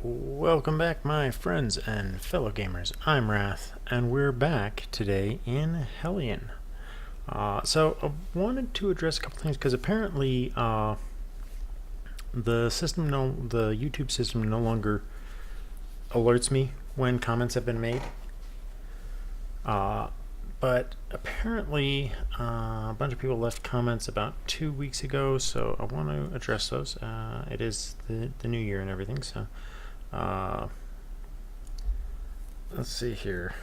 Welcome back, my friends and fellow gamers. I'm Wrath, and we're back today in Hellion. So I wanted to address a couple things because apparently the YouTube system no longer alerts me when comments have been made. But apparently a bunch of people left comments about 2 weeks ago, so I want to address those. It is the new year and everything, so. Let's see here.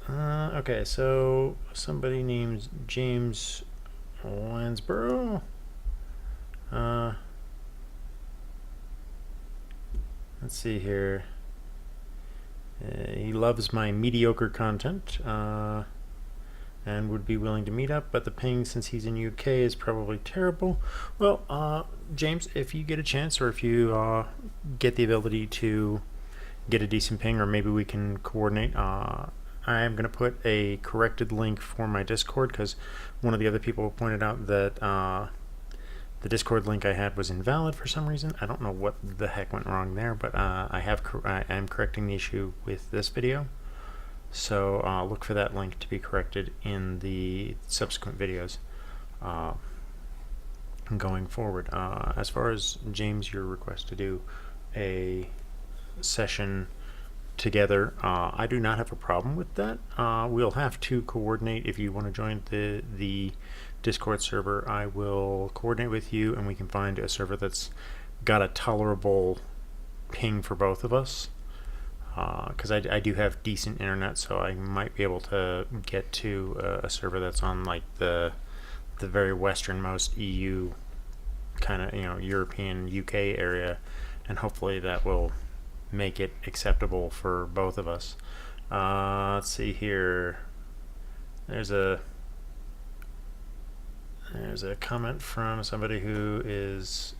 Okay, so somebody named James Lansborough. Let's see here. He loves my mediocre content and would be willing to meet up, but the ping since he's in UK is probably terrible. Well, James, if you get a chance, or if you get the ability to get a decent ping, or maybe we can coordinate, I am going to put a corrected link for my Discord, because one of the other people pointed out that the Discord link I had was invalid for some reason. I don't know what the heck went wrong there, but I am correcting the issue with this video. So look for that link to be corrected in the subsequent videos going forward. As far as James, your request to do a session together, I do not have a problem with that. We'll have to coordinate. If you want to join the Discord server, I will coordinate with you and we can find a server that's got a tolerable ping for both of us. Because I do have decent internet, so I might be able to get to a server that's on like the very westernmost EU kind of, European UK area, and hopefully that will make it acceptable for both of us. Let's see here. There's a comment from somebody who is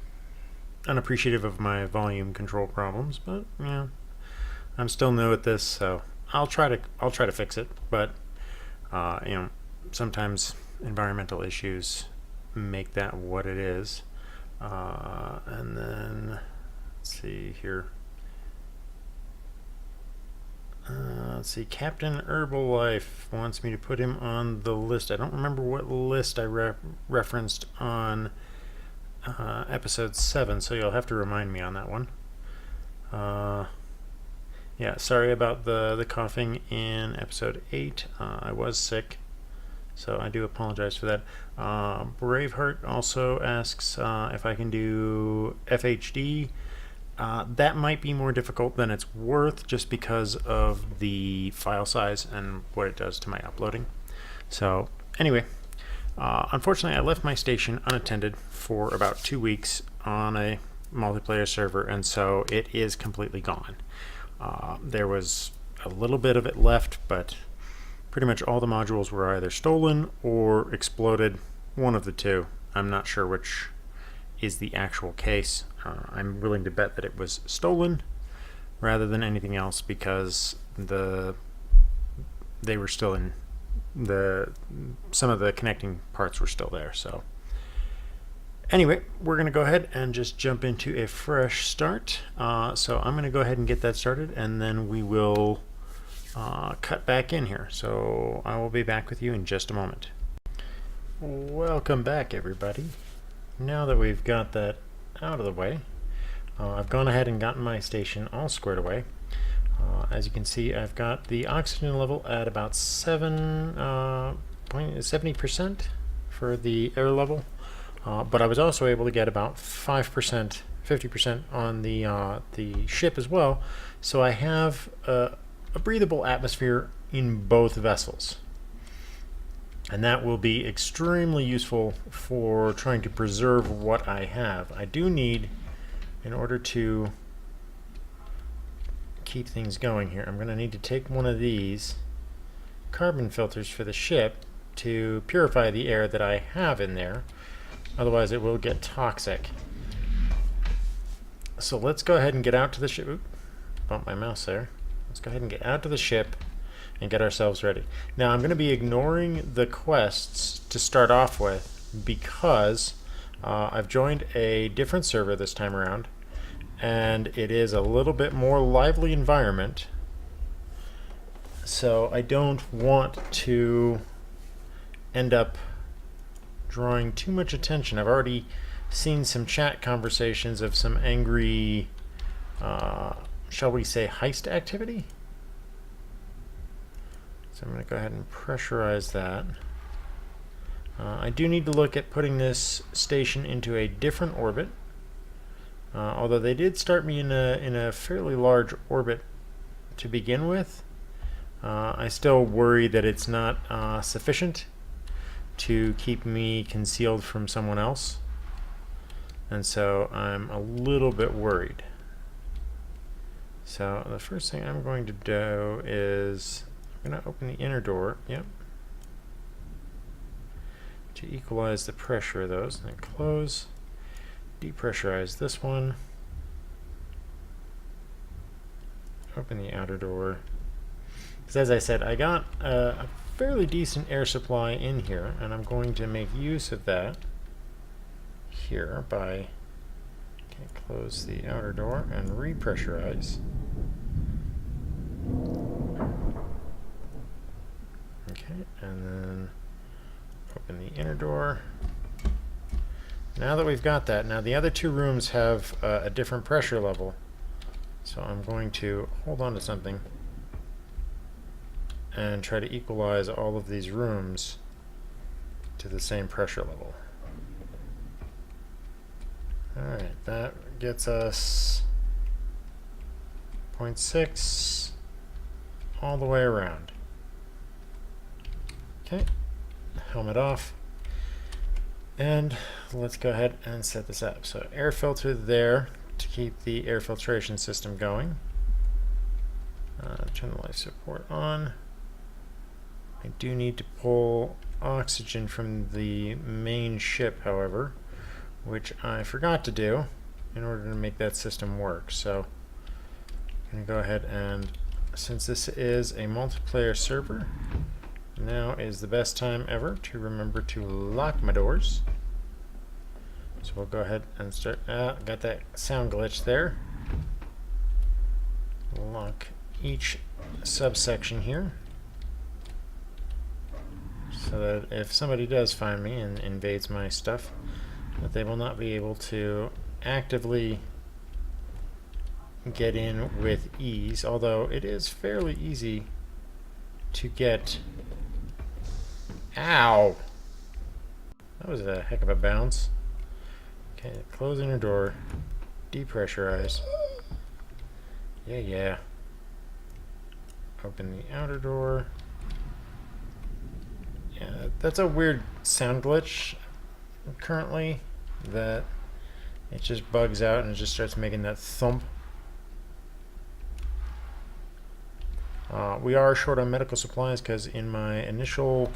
unappreciative of my volume control problems, but yeah. I'm still new at this, so I'll try to fix it. But sometimes environmental issues make that what it is. And then let's see here. Let's see. Captain Herbalife wants me to put him on the list. I don't remember what list I referenced on episode 7, so you'll have to remind me on that one. Yeah, sorry about the coughing in episode 8. I was sick, so I do apologize for that. Braveheart also asks if I can do FHD. That might be more difficult than it's worth, just because of the file size and what it does to my uploading. So anyway, unfortunately I left my station unattended for about 2 weeks on a multiplayer server, and so it is completely gone. There was a little bit of it left, but pretty much all the modules were either stolen or exploded, one of the two. I'm not sure which is the actual case. I'm willing to bet that it was stolen rather than anything else, because they were still in some of the connecting parts were still there. So anyway, we're going to go ahead and just jump into a fresh start. So I'm going to go ahead and get that started, and then we will cut back in here. So I will be back with you in just a moment. Welcome back, everybody. Now that we've got that out of the way, I've gone ahead and gotten my station all squared away. As you can see, I've got the oxygen level at about 70% for the air level. But I was also able to get about 5%, 50% on the ship as well. So I have a breathable atmosphere in both vessels. And that will be extremely useful for trying to preserve what I have. I do need, in order to keep things going here, I'm going to need to take one of these carbon filters for the ship to purify the air that I have in there. Otherwise it will get toxic. So let's go ahead and get out to the ship. Oop, bumped my mouse there. Let's go ahead and get out to the ship and get ourselves ready. Now I'm going to be ignoring the quests to start off with, because I've joined a different server this time around, and it is a little bit more lively environment. So I don't want to end up drawing too much attention. I've already seen some chat conversations of some angry, shall we say, heist activity. So I'm going to go ahead and pressurize that. I do need to look at putting this station into a different orbit. Although they did start me in a fairly large orbit to begin with, I still worry that it's not sufficient to keep me concealed from someone else, and so I'm a little bit worried. So the first thing I'm going to do is I'm going to open the inner door, to equalize the pressure of those, and then close, depressurize this one, open the outer door. Because as I said, I got a fairly decent air supply in here, and I'm going to make use of that here by close the outer door and repressurize. Okay, and then open the inner door. Now that we've got that, now the other two rooms have a different pressure level, so I'm going to hold on to something and try to equalize all of these rooms to the same pressure level. Alright, that gets us 0.6 all the way around. Okay, helmet off, and let's go ahead and set this up. So air filter there to keep the air filtration system going. Turn the life support on. I do need to pull oxygen from the main ship, however, which I forgot to do in order to make that system work. So I'm going to go ahead and, since this is a multiplayer server, now is the best time ever to remember to lock my doors. So we'll go ahead and start. Got that sound glitch there. Lock each subsection here, so that if somebody does find me and invades my stuff, that they will not be able to actively get in with ease, although it is fairly easy to get. Ow! That was a heck of a bounce. Okay, close inner door, depressurize. Yeah. Open the outer door. Yeah, that's a weird sound glitch currently, that it just bugs out and it just starts making that thump. We are short on medical supplies because in my initial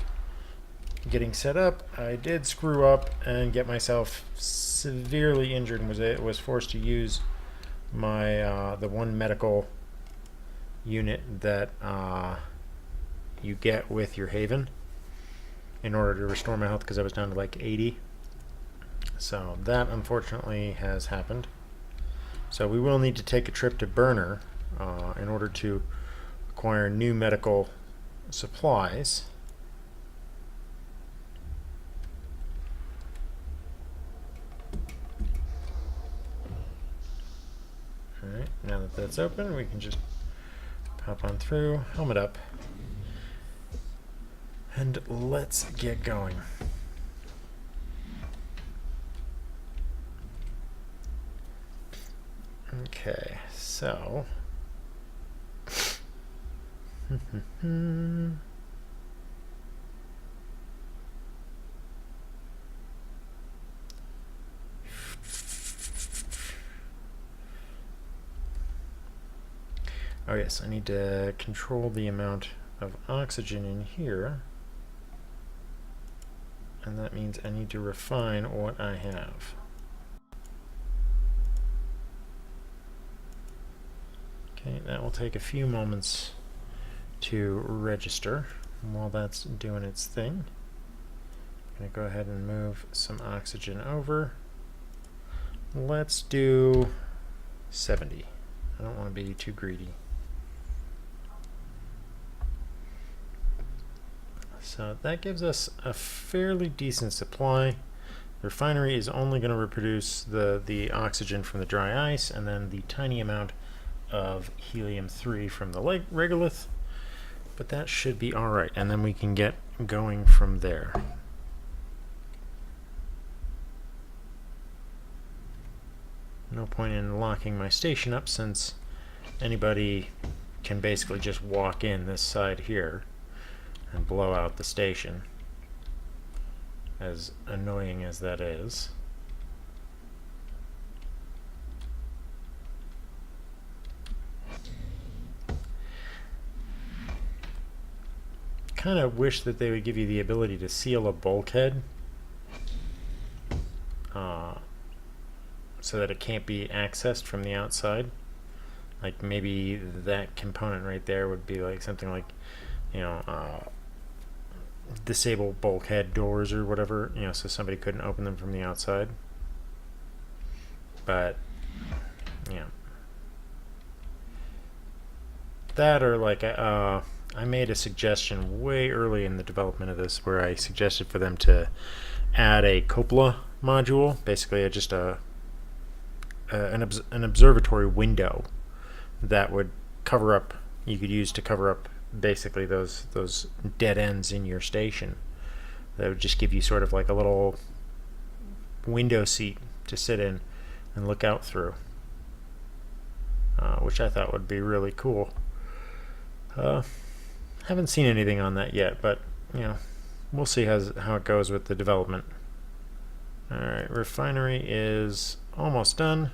getting set up, I did screw up and get myself severely injured and was forced to use my the one medical unit that you get with your Haven in order to restore my health, because I was down to like 80. So that unfortunately has happened. So we will need to take a trip to Burner in order to acquire new medical supplies. Alright, now that that's open, we can just pop on through, helmet up, and let's get going. Okay, so oh yes, I need to control the amount of oxygen in here, and that means I need to refine what I have. Okay, that will take a few moments to register. While that's doing its thing, I'm going to go ahead and move some oxygen over. Let's do 70. I don't want to be too greedy. So that gives us a fairly decent supply. The refinery is only going to reproduce the oxygen from the dry ice and then the tiny amount of helium-3 from the regolith, but that should be alright, and then we can get going from there. No point in locking my station up since anybody can basically just walk in this side here and blow out the station, as annoying as that is. Kind of wish that they would give you the ability to seal a bulkhead so that it can't be accessed from the outside. Like maybe that component right there would be like something like, you know, disable bulkhead doors or whatever, you know, so somebody couldn't open them from the outside. But yeah, that, or like I made a suggestion way early in the development of this where I suggested for them to add a cupola module, basically just an observatory window that would cover up, you could use to cover up basically those dead ends in your station. That would just give you sort of like a little window seat to sit in and look out through, which I thought would be really cool. Haven't seen anything on that yet, but you know, we'll see how it goes with the development. Alright, refinery is almost done.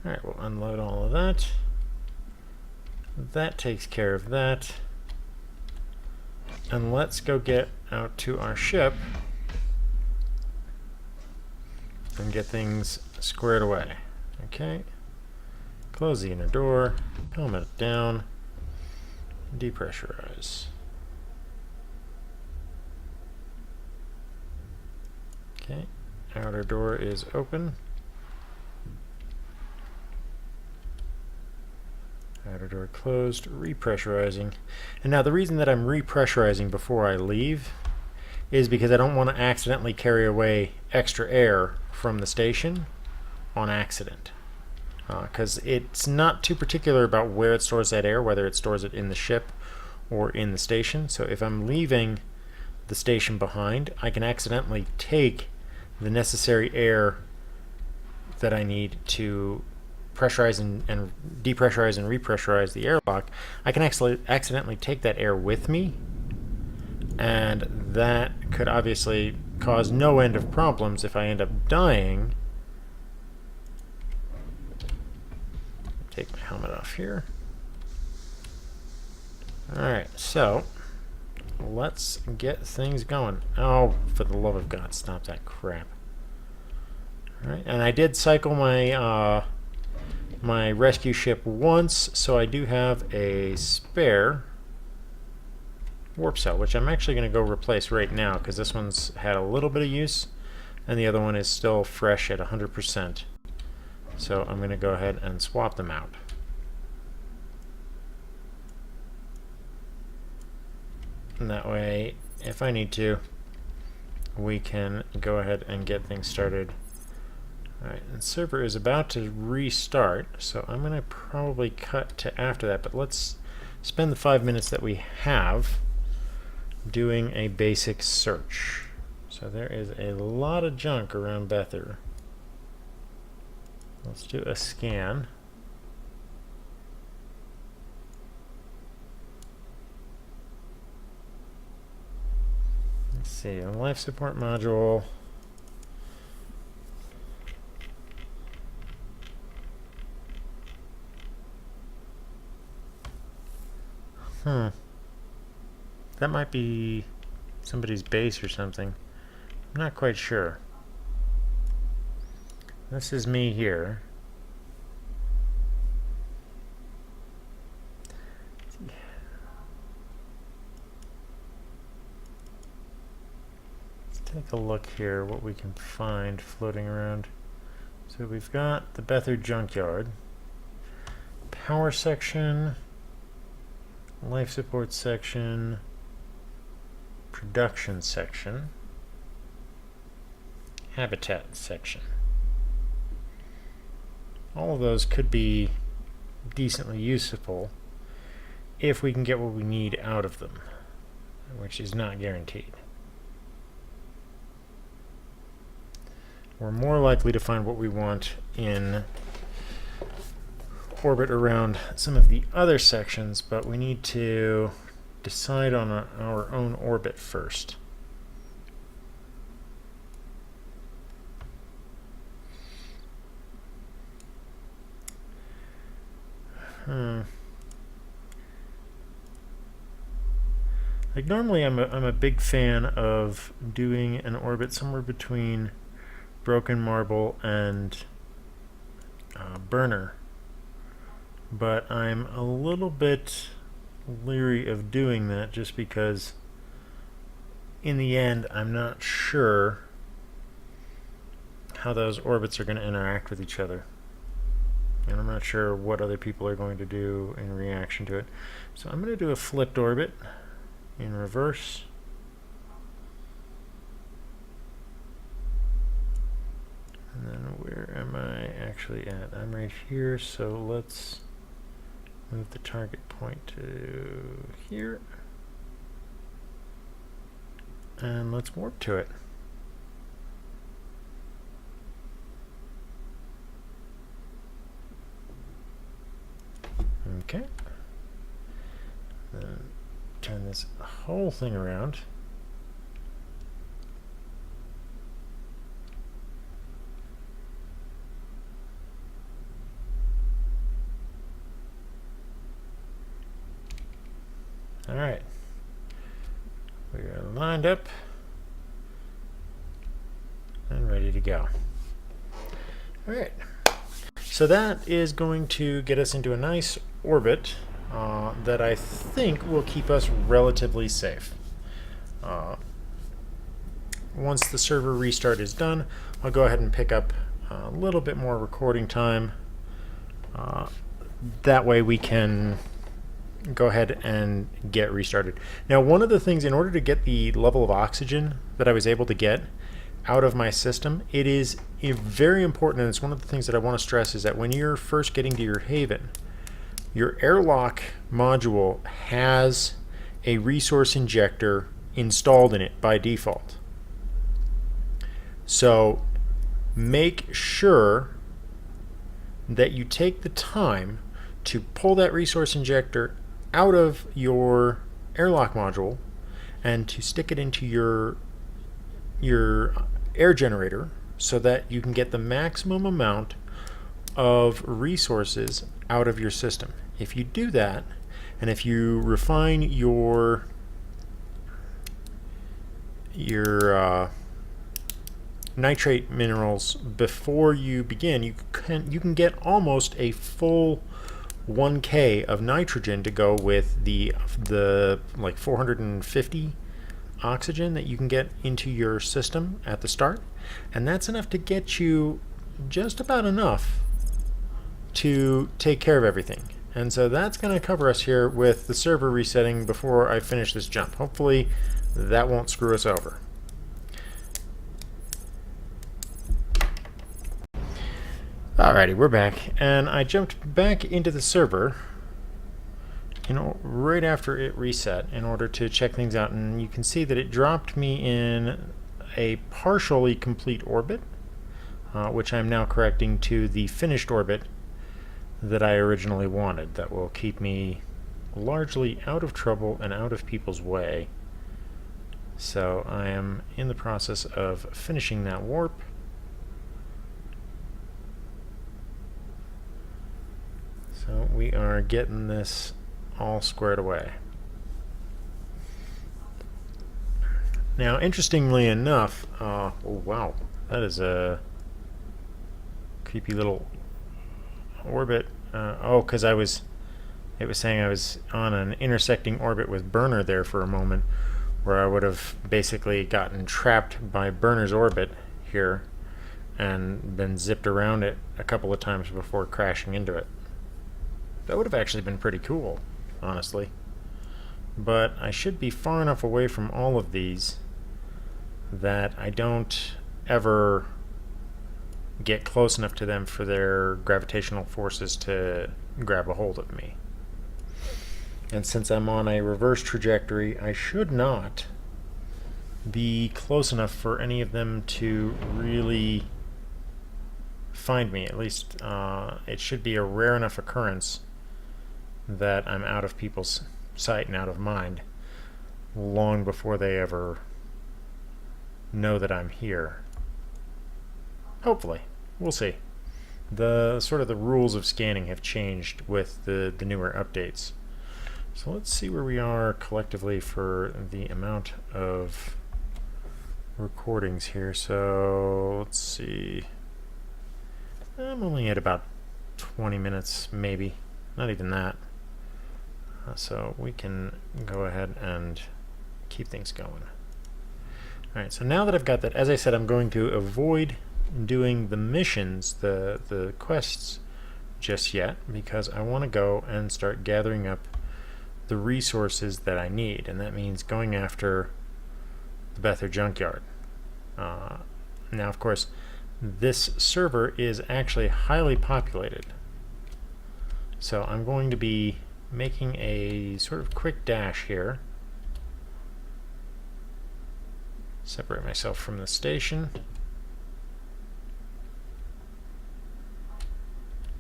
Alright, we'll unload all of that. That takes care of that. And let's go get out to our ship and get things squared away. Okay. Close the inner door, helmet down, depressurize. Okay, outer door is open. Outer door closed, repressurizing. And now the reason that I'm repressurizing before I leave is because I don't want to accidentally carry away extra air from the station on accident. Because it's not too particular about where it stores that air, whether it stores it in the ship or in the station. So if I'm leaving the station behind, I can accidentally take the necessary air that I need to pressurize and depressurize and repressurize the airlock. I can actually accidentally take that air with me, and that could obviously cause no end of problems if I end up dying. Take my helmet off here. Alright, so let's get things going. Oh, for the love of God, stop that crap. Alright, and I did cycle my my rescue ship once, so I do have a spare warp cell, which I'm actually going to go replace right now because this one's had a little bit of use and the other one is still fresh at 100%. So I'm going to go ahead and swap them out. And that way, if I need to, we can go ahead and get things started. Alright, and server is about to restart, so I'm going to probably cut to after that, but let's spend the 5 minutes that we have doing a basic search. So there is a lot of junk around Bether. Let's do a scan. Let's see, a life support module. That might be somebody's base or something. I'm not quite sure. This is me here. Let's take a look here what we can find floating around. So we've got the Bethard junkyard, power section, life support section, production section, habitat section. All of those could be decently useful if we can get what we need out of them, which is not guaranteed. We're more likely to find what we want in orbit around some of the other sections, but we need to decide on our own orbit first. Like normally I'm a big fan of doing an orbit somewhere between Broken Marble and Burner, but I'm a little bit leery of doing that just because in the end I'm not sure how those orbits are going to interact with each other, and I'm not sure what other people are going to do in reaction to it. So I'm going to do a flipped orbit in reverse. And then where am I actually at? I'm right here, so let's move the target point to here. And let's warp to it. Okay. Then turn this whole thing around. All right, we are lined up and ready to go. All right, so that is going to get us into a nice orbit that I think will keep us relatively safe. Once the server restart is done, I'll go ahead and pick up a little bit more recording time. That way we can go ahead and get restarted. Now, one of the things, in order to get the level of oxygen that I was able to get out of my system, it is very important, and it's one of the things that I want to stress, is that when you're first getting to your haven, your airlock module has a resource injector installed in it by default. So make sure that you take the time to pull that resource injector out of your airlock module and to stick it into your air generator so that you can get the maximum amount of resources out of your system. If you do that, and if you refine your nitrate minerals before you begin, you can get almost a full 1K of nitrogen to go with the like 450 oxygen that you can get into your system at the start, and that's enough to get you just about enough to take care of everything. And so that's going to cover us here with the server resetting before I finish this jump. Hopefully that won't screw us over. Alrighty, we're back, and I jumped back into the server, right after it reset in order to check things out, and you can see that it dropped me in a partially complete orbit, which I'm now correcting to the finished orbit that I originally wanted. That will keep me largely out of trouble and out of people's way. So I am in the process of finishing that warp. So we are getting this all squared away. Now, interestingly enough, oh wow, that is a creepy little orbit. Oh, because it was saying I was on an intersecting orbit with Burner there for a moment. where I would have basically gotten trapped by Burner's orbit here and been zipped around it a couple of times before crashing into it. That would have actually been pretty cool, honestly. But I should be far enough away from all of these that I don't ever get close enough to them for their gravitational forces to grab a hold of me. And since I'm on a reverse trajectory, I should not be close enough for any of them to really find me. At least it should be a rare enough occurrence that I'm out of people's sight and out of mind long before they ever know that I'm here. Hopefully. We'll see. The rules of scanning have changed with the newer updates. So let's see where we are collectively for the amount of recordings here. So let's see. I'm only at about 20 minutes, maybe. Not even that. So we can go ahead and keep things going. Alright, so now that I've got that, as I said, I'm going to avoid doing the missions, the quests, just yet, because I want to go and start gathering up the resources that I need, and that means going after the Bether junkyard. Now, of course, this server is actually highly populated, so I'm going to be making a sort of quick dash here. Separate myself from the station.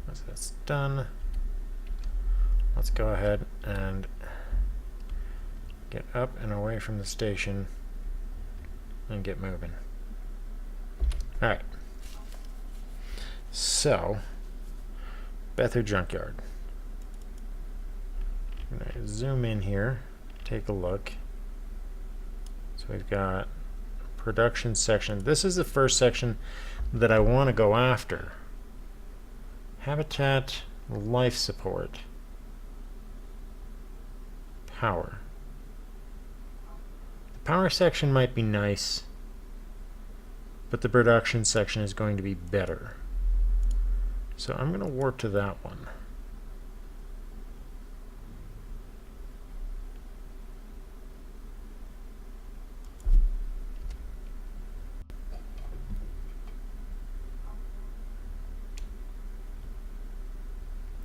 Once that's done, let's go ahead and get up and away from the station and get moving. Alright. So, Bether Junkyard. I'm going to zoom in here, take a look. So we've got production section. This is the first section that I want to go after. Habitat, life support, power. The power section might be nice, but the production section is going to be better. So I'm going to warp to that one.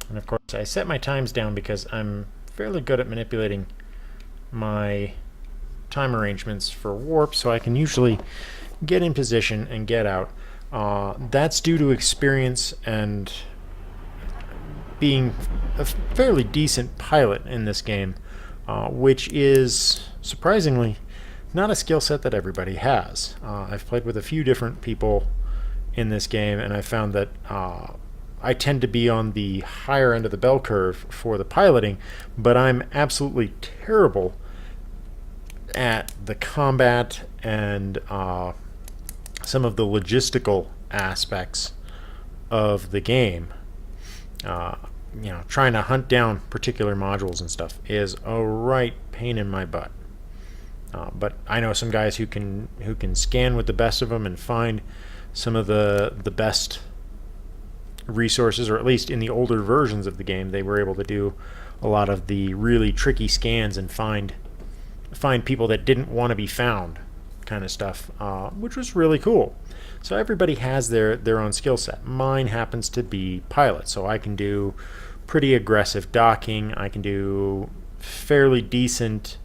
And of course, I set my times down because I'm fairly good at manipulating my time arrangements for warp, so I can usually get in position and get out. That's due to experience and being a fairly decent pilot in this game, which is surprisingly not a skill set that everybody has. I've played with a few different people in this game, and I found that I tend to be on the higher end of the bell curve for the piloting, but I'm absolutely terrible at the combat and some of the logistical aspects of the game. Trying to hunt down particular modules and stuff is a right pain in my butt. But I know some guys who can scan with the best of them and find some of the best resources, or at least in the older versions of the game, they were able to do a lot of the really tricky scans and find people that didn't want to be found, kind of stuff, which was really cool. So everybody has their own skill set. Mine happens to be pilot, so I can do pretty aggressive docking. I can do fairly decent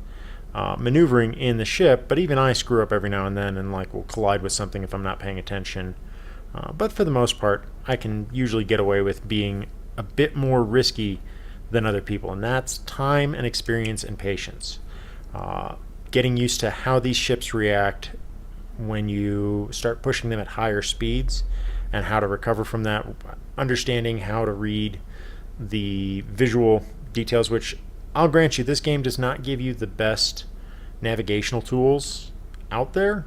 maneuvering in the ship, but even I screw up every now and then and will collide with something if I'm not paying attention. But for the most part, I can usually get away with being a bit more risky than other people, and that's time and experience and patience. Getting used to how these ships react when you start pushing them at higher speeds and how to recover from that, understanding how to read the visual details, which I'll grant you, this game does not give you the best navigational tools out there.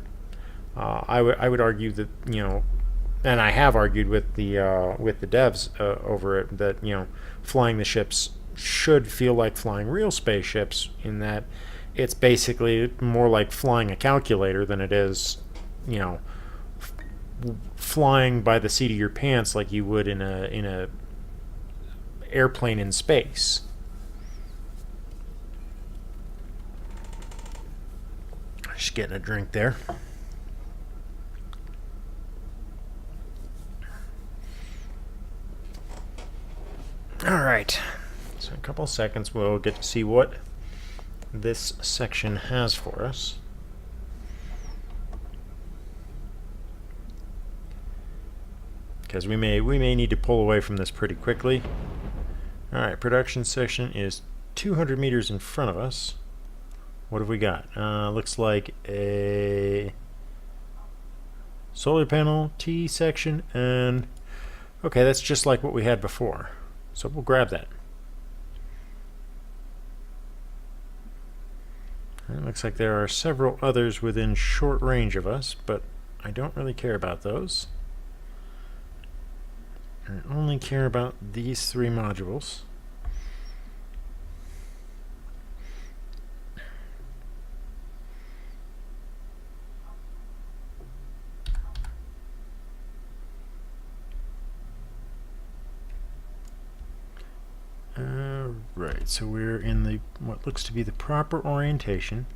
I would argue that, and I have argued with the devs over it, that flying the ships should feel like flying real spaceships, in that it's basically more like flying a calculator than it is, you know, flying by the seat of your pants like you would in a airplane in space. Just getting a drink there. All right. So in a couple of seconds, we'll get to see what this section has for us. Because we may need to pull away from this pretty quickly. All right, production section is 200 meters in front of us. What have we got? Looks like a solar panel, T section, and okay, that's just like what we had before. So we'll grab that. It looks like there are several others within short range of us, but I don't really care about those. I only care about these 3 modules. Right, so we're in the what looks to be the proper orientation.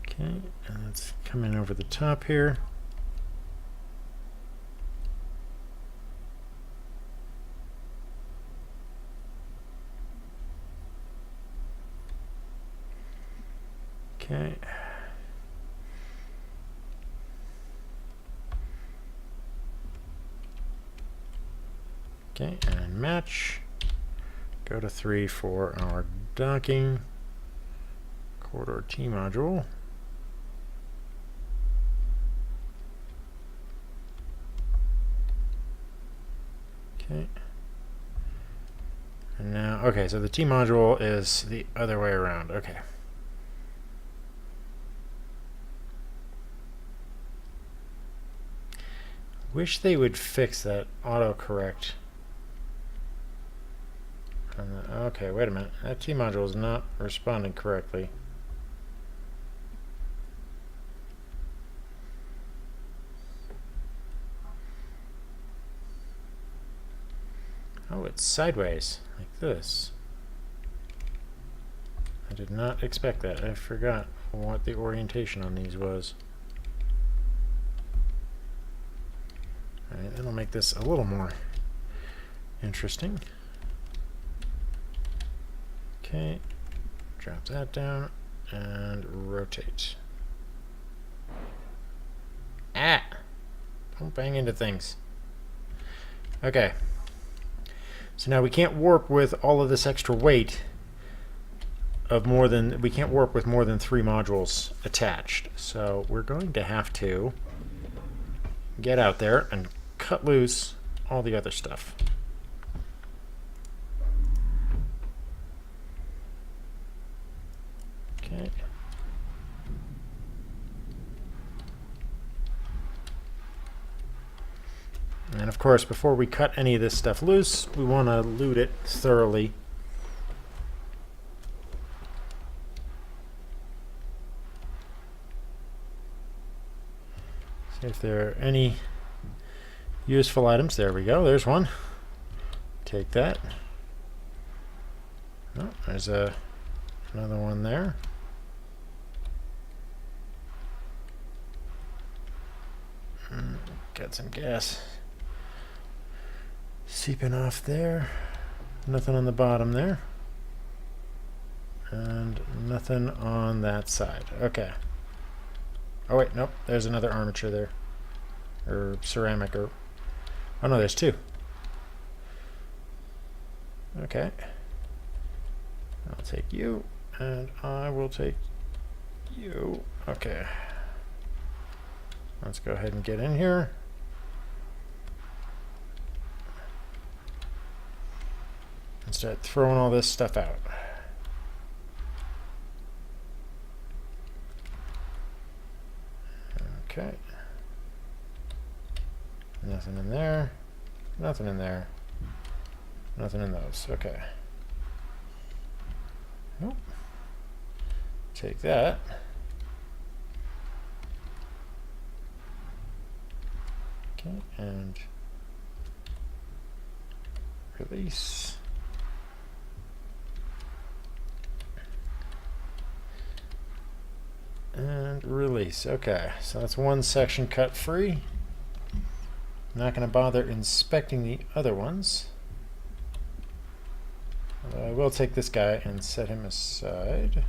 Okay, and let's come in over the top here. Okay. Okay, and match. Go to 3 for our docking. Corridor T module. Okay. And now, okay, so the T module is the other way around. Okay. Wish they would fix that autocorrect. Okay, wait a minute. That T module is not responding correctly. Oh, it's sideways, like this. I did not expect that. I forgot what the orientation on these was. Alright, that'll make this a little more interesting. Okay, drop that down and rotate. Ah! Don't bang into things. Okay. So now we can't warp with all of this extra weight of more than, we can't warp with more than 3 modules attached. So we're going to have to get out there and cut loose all the other stuff. Okay. And of course, before we cut any of this stuff loose, we want to loot it thoroughly. See if there are any useful items. There we go. There's one. Take that. Oh, there's another one there. Got some gas seeping off there. Nothing on the bottom there. And nothing on that side. Okay. Oh wait, nope. There's another armature there. Or ceramic or... Oh no, there's 2. Okay. I'll take you. And I will take you. Okay. Let's go ahead and get in here. And start throwing all this stuff out. Okay. Nothing in there. Nothing in there. Nothing in those. Okay. Nope. Take that. Okay, and release. And release. Okay, so that's one section cut free. I'm not going to bother inspecting the other ones. I will take this guy and set him aside.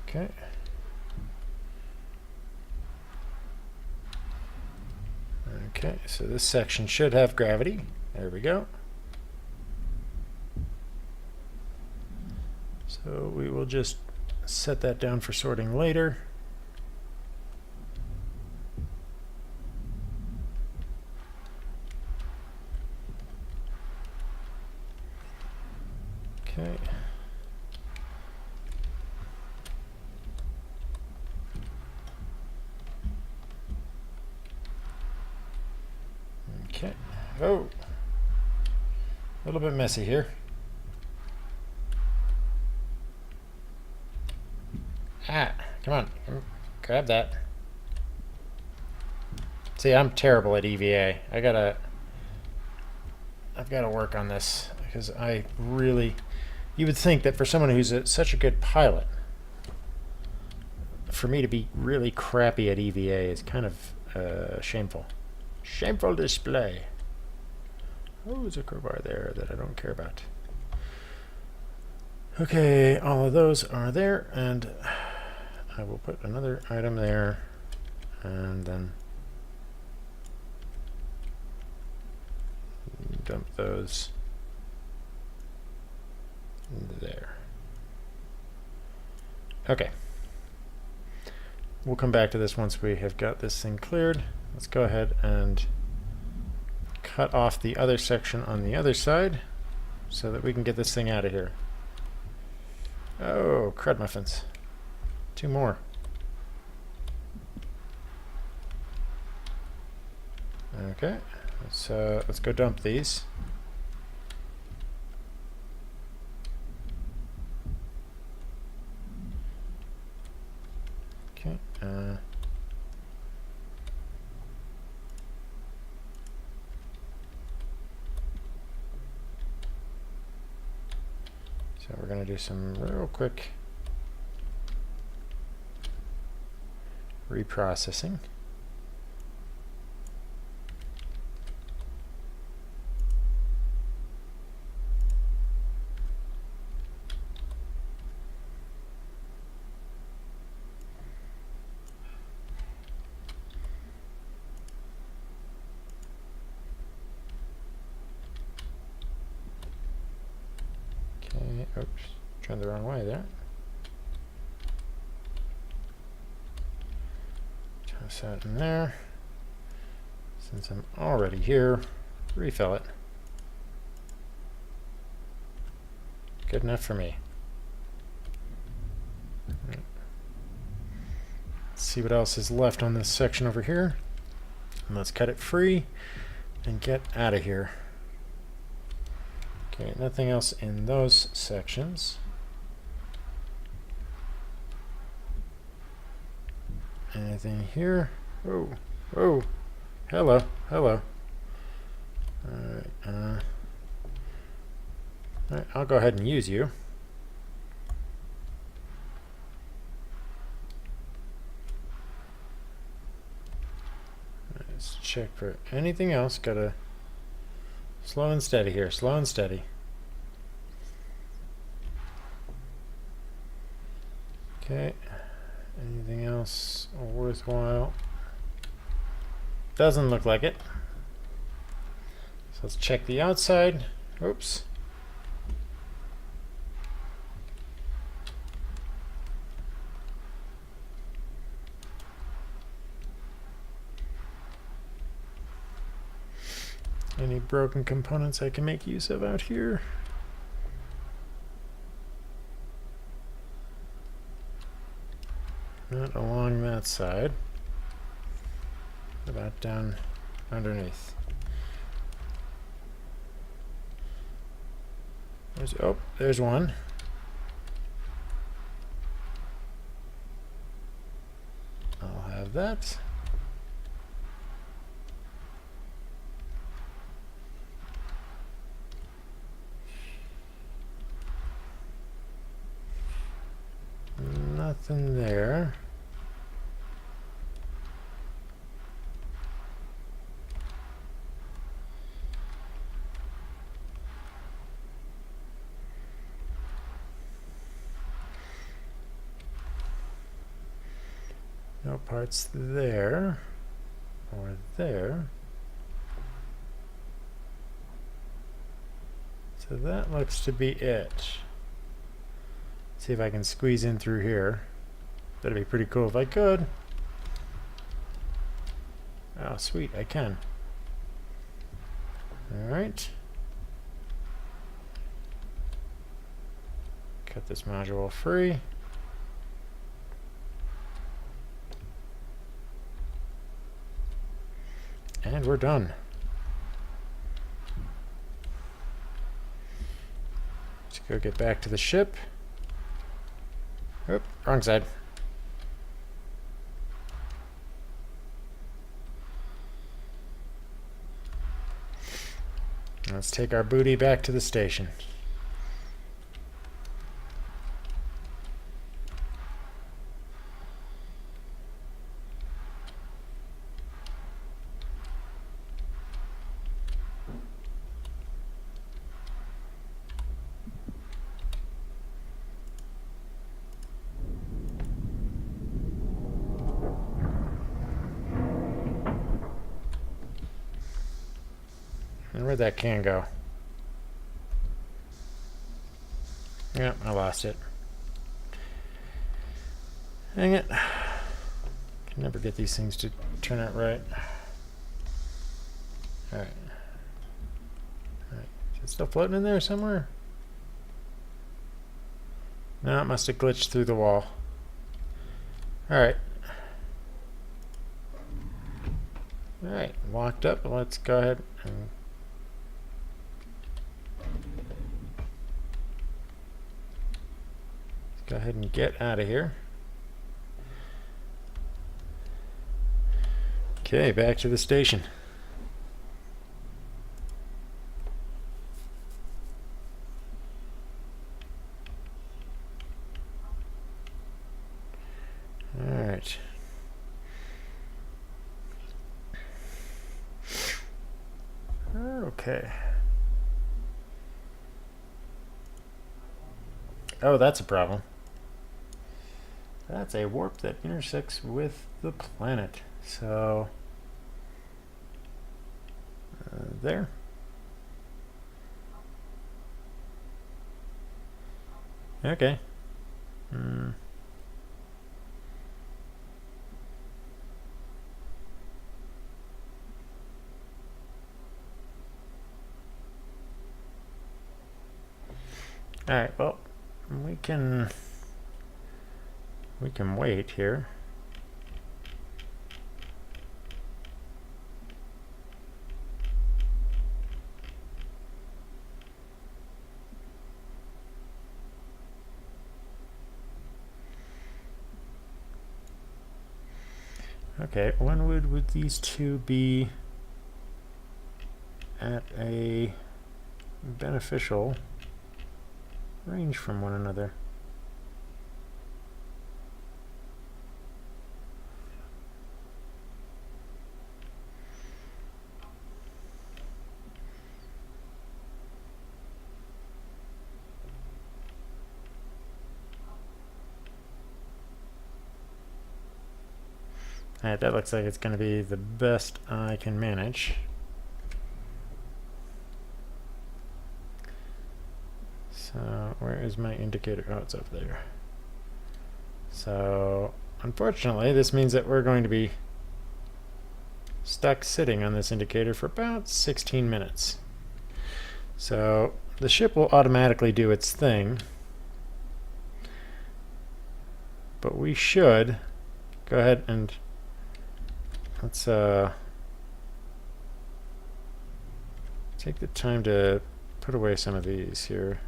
Okay. Okay, so this section should have gravity. There we go. So we will just set that down for sorting later. Okay. Okay. Oh, a little bit messy here. Ah, come on, grab that. See, I'm terrible at EVA. I've got to work on this because I really. You would think that for someone who's such a good pilot, for me to be really crappy at EVA is kind of shameful. Shameful display. Oh, there's a crowbar there that I don't care about. Okay, all of those are there, and I will put another item there, and then dump those there. Okay. We'll come back to this once we have got this thing cleared. Let's go ahead and cut off the other section on the other side so that we can get this thing out of here. Oh, crud muffins. 2 more. Okay, let's go dump these. Okay. So we're going to do some real quick reprocessing. Okay, oops, turned the wrong way there. Toss that in there. Since I'm already here, refill it. Good enough for me. Let's see what else is left on this section over here. And let's cut it free and get out of here. Okay, nothing else in those sections. Anything here? Oh, oh, hello, hello. Alright, I'll go ahead and use you. Let's check for anything else. Gotta slow and steady here, slow and steady. Okay, anything else worthwhile? Doesn't look like it. So let's check the outside. Oops. Any broken components I can make use of out here? Not along that that side. About down underneath. There's one. I'll have that. Nothing there. No parts there or there. So that looks to be it. See if I can squeeze in through here. That'd be pretty cool if I could. Oh, sweet, I can. Alright. Cut this module free. And we're done. Let's go get back to the ship. Oop, wrong side. Let's take our booty back to the station. And where'd that can go? Yep, I lost it. Dang it. Can never get these things to turn out right. Alright. Is it still floating in there somewhere? No, it must have glitched through the wall. Alright. Alright, locked up. Let's go ahead and go ahead and get out of here. Okay, back to the station. All right. Okay. Oh, that's a problem. That's a warp that intersects with the planet. So, there. Okay. Alright, well, we can wait here. Okay, when would these two be at a beneficial range from one another? Alright, that looks like it's going to be the best I can manage. So, where is my indicator? Oh, it's over there. So, unfortunately, this means that we're going to be stuck sitting on this indicator for about 16 minutes. So, the ship will automatically do its thing, but we should go ahead and let's take the time to put away some of these here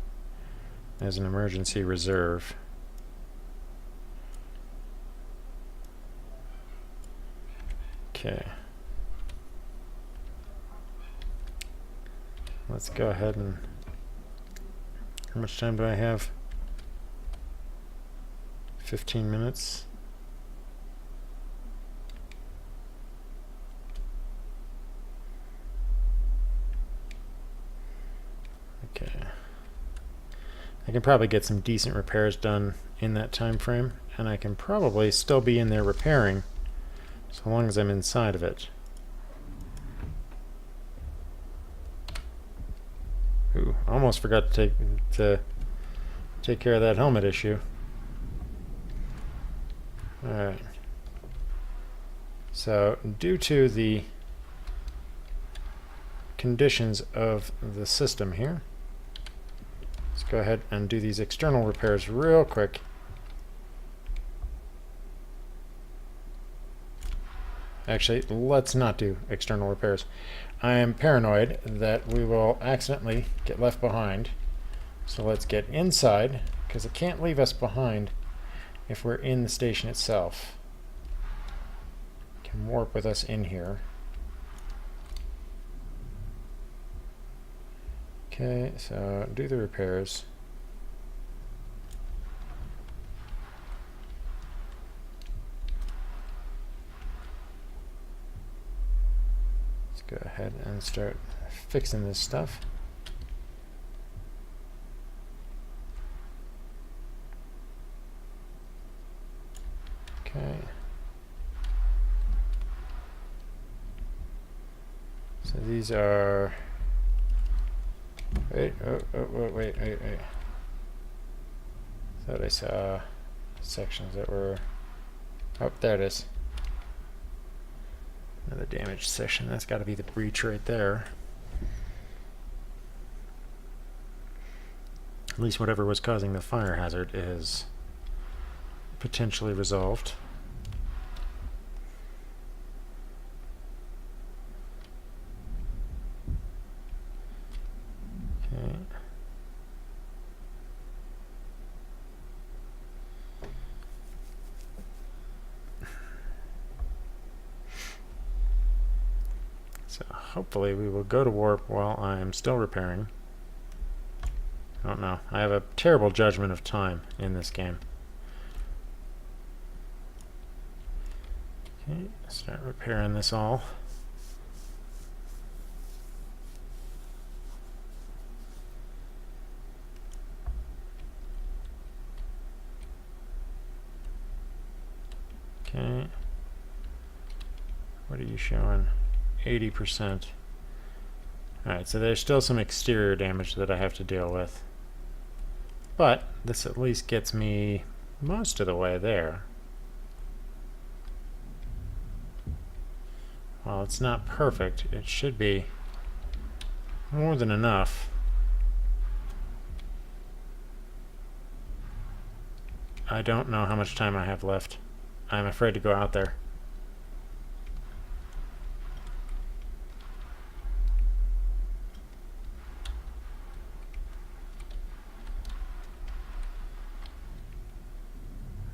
as an emergency reserve. Okay. Let's go ahead and... How much time do I have? 15 minutes. Okay. I can probably get some decent repairs done in that time frame, and I can probably still be in there repairing so long as I'm inside of it. Ooh, almost forgot to take care of that helmet issue. Alright. So, due to the conditions of the system here, let's go ahead and do these external repairs real quick. Actually, let's not do external repairs. I am paranoid that we will accidentally get left behind. So let's get inside, because it can't leave us behind if we're in the station itself. It can warp with us in here. Okay, so do the repairs. Go ahead and start fixing this stuff. Okay. So these are... Wait, wait. Thought I saw sections that were... Oh, there it is. Another damaged section. That's got to be the breach right there. At least whatever was causing the fire hazard is potentially resolved. Okay. So hopefully we will go to warp while I'm still repairing. I don't know. I have a terrible judgment of time in this game. Okay, start repairing this all. Okay. What are you showing? 80%. Alright, so there's still some exterior damage that I have to deal with. But this at least gets me most of the way there. While it's not perfect, it should be more than enough. I don't know how much time I have left. I'm afraid to go out there.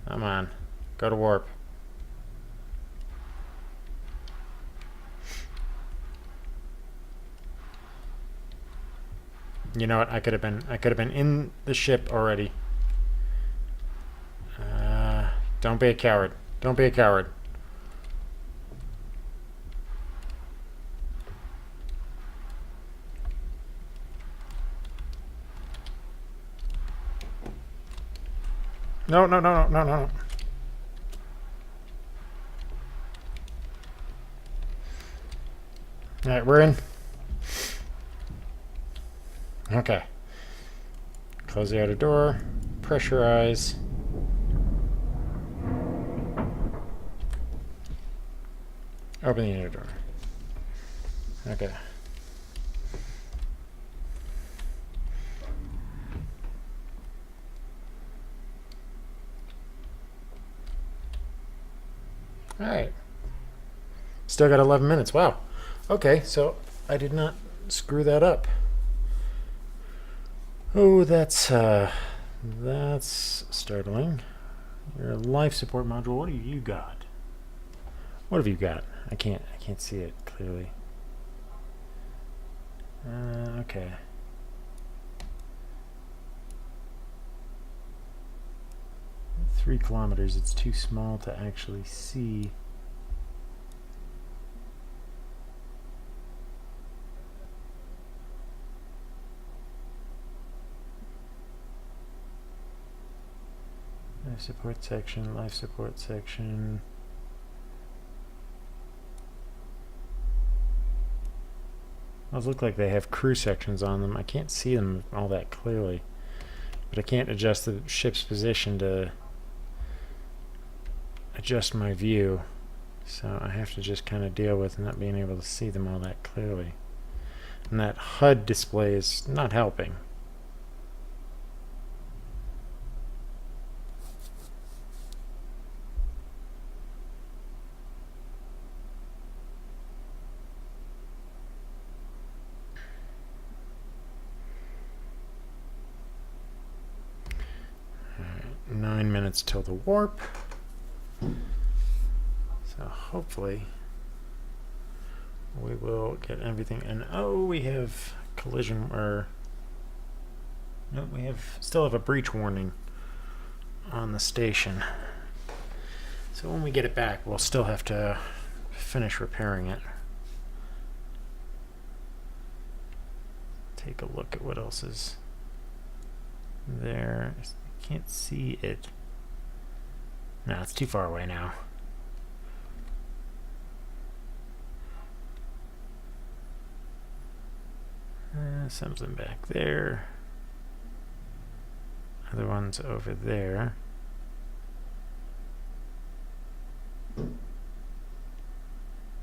Come on, go to warp. You know what? I could have been in the ship already. Don't be a coward. Don't be a coward. No. Alright, we're in. Okay. Close the outer door. Pressurize. Open the inner door. Okay. All right. Still got 11 minutes. Wow. Okay, so I did not screw that up. Oh, that's startling. Your life support module. What have you got? What have you got? I can't see it clearly. Okay. Three kilometers. It's too small to actually see. Life support section. Life support section. Those look like they have crew sections on them. I can't see them all that clearly, but I can't adjust the ship's position to adjust my view, so I have to just kind of deal with not being able to see them all that clearly. And that HUD display is not helping. All right, 9 minutes till the warp. So hopefully we will get everything. And oh, we have collision, or no, we still have a breach warning on the station. So when we get it back, we'll still have to finish repairing it. Take a look at what else is there. I can't see it. No, it's too far away now. Something back there. Other one's over there.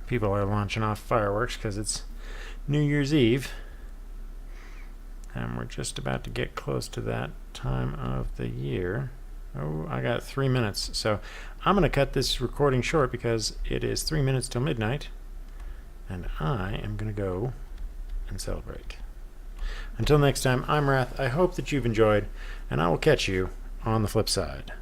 People are launching off fireworks because it's New Year's Eve. And we're just about to get close to that time of the year. Oh, I got 3 minutes. So I'm going to cut this recording short because it is 3 minutes till midnight. And I am going to go and celebrate. Until next time, I'm Wrath. I hope that you've enjoyed, and I will catch you on the flip side.